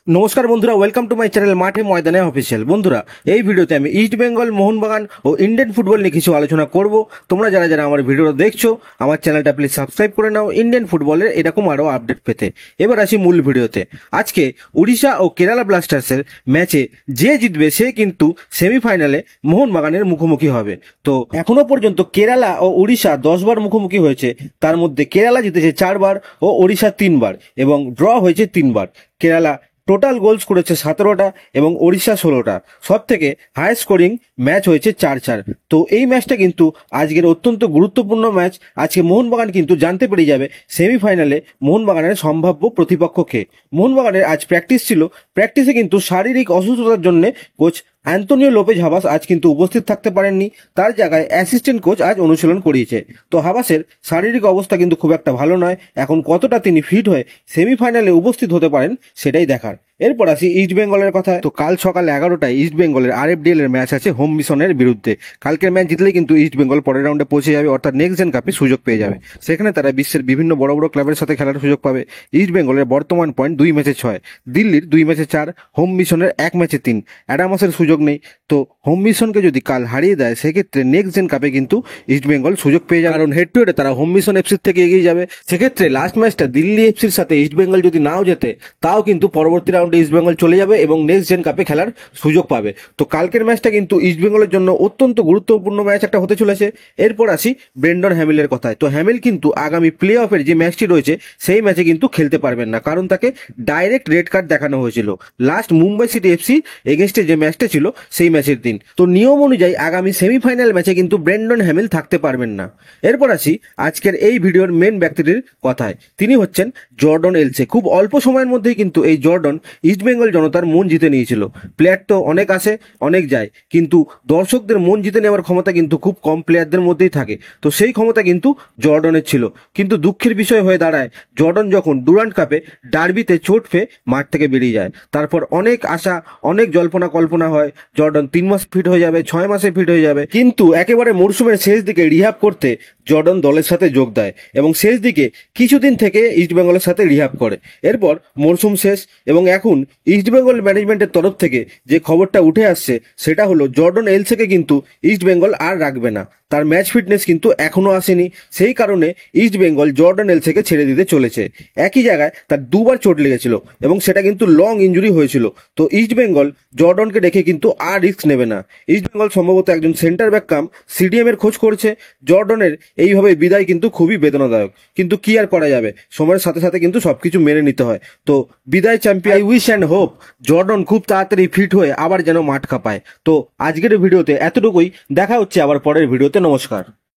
নমস্কার বন্ধুরা, welcome to my channel মাঠে ময়দানে অফিসিয়াল। বন্ধুরা, এই ভিডিওতে আমি ইস্ট বেঙ্গল, মোহনবাগান ও ইন্ডিয়ান ফুটবল নিয়ে কিছু আলোচনা করব। তোমরা যারা যারা আমার ভিডিওটা দেখছো, আমার চ্যানেলটা প্লিজ সাবস্ক্রাইব করে নাও ইন্ডিয়ান ফুটবলের এরকম আরও আপডেট পেতে। এবার আসি মূল ভিডিওতে। আজকে উড়িষ্যা ও কেরালা ব্লাস্টার্সের ম্যাচে যে জিতবে সে কিন্তু সেমিফাইনালে মোহনবাগানের মুখোমুখি হবে। তো এখনো পর্যন্ত কেরালা ও উড়িষ্যা 10 বার মুখোমুখি হয়েছে, তার মধ্যে কেরালা জিতেছে 4 বার ও উড়িষ্যা 3 বার এবং ড্র হয়েছে 3 বার। কেরালা টোটাল গোলস করেছে 17টা এবং ওড়িশা 16টা। সব থেকে হাই স্কোরিং ম্যাচ হয়েছে 4-4। তো এই ম্যাচটা কিন্তু আজকের অত্যন্ত গুরুত্বপূর্ণ ম্যাচ। আজকে মোহনবাগান কিন্তু জানতে পেরে যাবে সেমিফাইনালে মোহনবাগানের সম্ভাব্য প্রতিপক্ষকে। মোহনবাগানের আজ প্র্যাকটিস ছিল। প্র্যাকটিসে কিন্তু শারীরিক অসুস্থতার জন্য কোচ অ্যান্তোনিও লোপেজ হাবাস আজ কিন্তু উপস্থিত থাকতে পারেননি। তার জায়গায় অ্যাসিস্ট্যান্ট কোচ আজ অনুশীলন করিয়েছে। তো হাবাসের শারীরিক অবস্থা কিন্তু খুব একটা ভালো নয়। এখন কতটা তিনি ফিট হয়ে সেমিফাইনালে উপস্থিত হতে পারেন সেটাই দেখার। এরপর আসি ইস্ট বেঙ্গলের কথায়। তো কাল সকাল 11টায় ইস্ট বেঙ্গলের RFDL এর ম্যাচ আছে হোম মিশনের বিরুদ্ধে। কালকের ম্যাচ জিতলেই কিন্তু ইস্ট বেঙ্গল পরের রাউন্ডে পৌঁছে যাবে, অর্থাৎ নেক্সট জেন কাপে সুযোগ পেয়ে যাবে। সেখানে তারা বিশ্বের বিভিন্ন বড় বড় ক্লাবের সাথে খেলার সুযোগ পাবে। ইস্ট বেঙ্গলের বর্তমান পয়েন্ট 2 ম্যাচে 6, দিল্লির 2 ম্যাচে 4, হোম মিশনের 1 ম্যাচে 3। অ্যাডামাসের সুযোগ নেই। তো হোম মিশনকে যদি কাল হারিয়ে দেয় সেক্ষেত্রে নেক্সট জেন কাপে কিন্তু ইস্ট বেঙ্গল সুযোগ পেয়ে যাবে, কারণ হেড টু হেডে তারা হোম মিশন এফসির থেকে এগিয়ে যাবে। সেক্ষেত্রে লাস্ট ম্যাচটা দিল্লি এফসির সাথে ইস্ট বেঙ্গল যদি নাও জেতে, তাও কিন্তু পরবর্তী রাউন্ডে ইস্ট বেঙ্গল চলে যাবে এবং নেক্সট জেন কাপে খেলার সুযোগ পাবে। তো কালকের ম্যাচটা কিন্তু ইস্ট বেঙ্গলের জন্য অত্যন্ত গুরুত্বপূর্ণ ম্যাচ একটা হতে চলেছে। এরপর আসি ব্রেন্ডন হ্যামিলের কথায়। তো হ্যামিল কিন্তু আগামী প্লে অফের যে ম্যাচটি রয়েছে সেই ম্যাচে কিন্তু খেলতে পারবেন না, কারণ তাকে ডাইরেক্ট রেড কার্ড দেখানো হয়েছিল লাস্ট মুম্বাই সিটি এফসি এগেনস্টে যে ম্যাচটা ছিল সেই ম্যাচের দিন। তো নিয়ম অনুযায়ী আগামী সেমিফাইনাল ম্যাচে কিন্তু ব্রেন্ডন হ্যামিল থাকতে পারবেন না। এরপর আসি আজকের এই ভিডিওর মেন ব্যক্তিটির কথায়। তিনি হচ্ছেন জর্ডন এলসে। খুব অল্প সময়ের মধ্যেই কিন্তু এই জর্ডন ইস্ট বেঙ্গল জনতার মন জিতে নিয়েছিল। প্লেয়ার তো অনেক আসে অনেক যায়, কিন্তু দর্শকদের মন জিতে নেওয়ার ক্ষমতা কিন্তু খুব কম প্লেয়ারদের মধ্যেই থাকে। তো সেই ক্ষমতা কিন্তু জর্ডনের ছিল, কিন্তু দুঃখের বিষয় হয়ে দাঁড়ায় জর্ডন যখন ডুরান্ট কাপে ডার্বিতে চোট পেয়ে মাঠ থেকে বেরিয়ে যায়। তারপর অনেক আশা, অনেক জল্পনা কল্পনা হয় জর্ডন 3 মাস ফিট হয়ে যাবে, 6 মাসে ফিট হয়ে যাবে, কিন্তু একেবারে মরশুমের শেষ দিকে রিহ্যাব করতে জর্ডন দলের সাথে যোগ দেয় এবং শেষ দিকে কিছুদিন থেকে ইস্ট বেঙ্গলের সাথে রিহ্যাব করে। এরপর মরশুম শেষ এবং এখন ইস্ট বেঙ্গল ম্যানেজমেন্টের তরফ থেকে যে খবরটা উঠে আসছে সেটা হলো জর্ডন এলসেকে কিন্তু ইস্ট বেঙ্গল আর রাখবে না। তার ম্যাচ ফিটনেস কিন্তু এখনো আসেনি, সেই কারণে ইস্ট বেঙ্গল জর্ডন এলসেকে ছেড়ে দিতে চলেছে। একই জায়গায় তার 2 বার চোট লেগেছিল এবং সেটা কিন্তু লং ইঞ্জুরি হয়েছিল। তো ইস্ট বেঙ্গল জর্ডনকে দেখে কিন্তু আর রিস্ক নেবে না। ইস্ট বেঙ্গল সম্ভবত একজন সেন্টার ব্যাক কাম CDM এর খোঁজ করছে। জর্ডনের এইভাবে বিদায় কিন্তু খুবই বেদনাদায়ক, কিন্তু কি আর করা যাবে, সময়ের সাথে সাথে কিন্তু সবকিছু মেনে নিতে হয়। তো বিদায় champion, I wish and hope Jordan খুব তাড়াতাড়ি ফিট হয়ে আবার যেন মাঠ কাঁপায়। তো আজকের ভিডিওতে এতটুকুই, দেখা হচ্ছে আবার পরের ভিডিওতে। নমস্কার।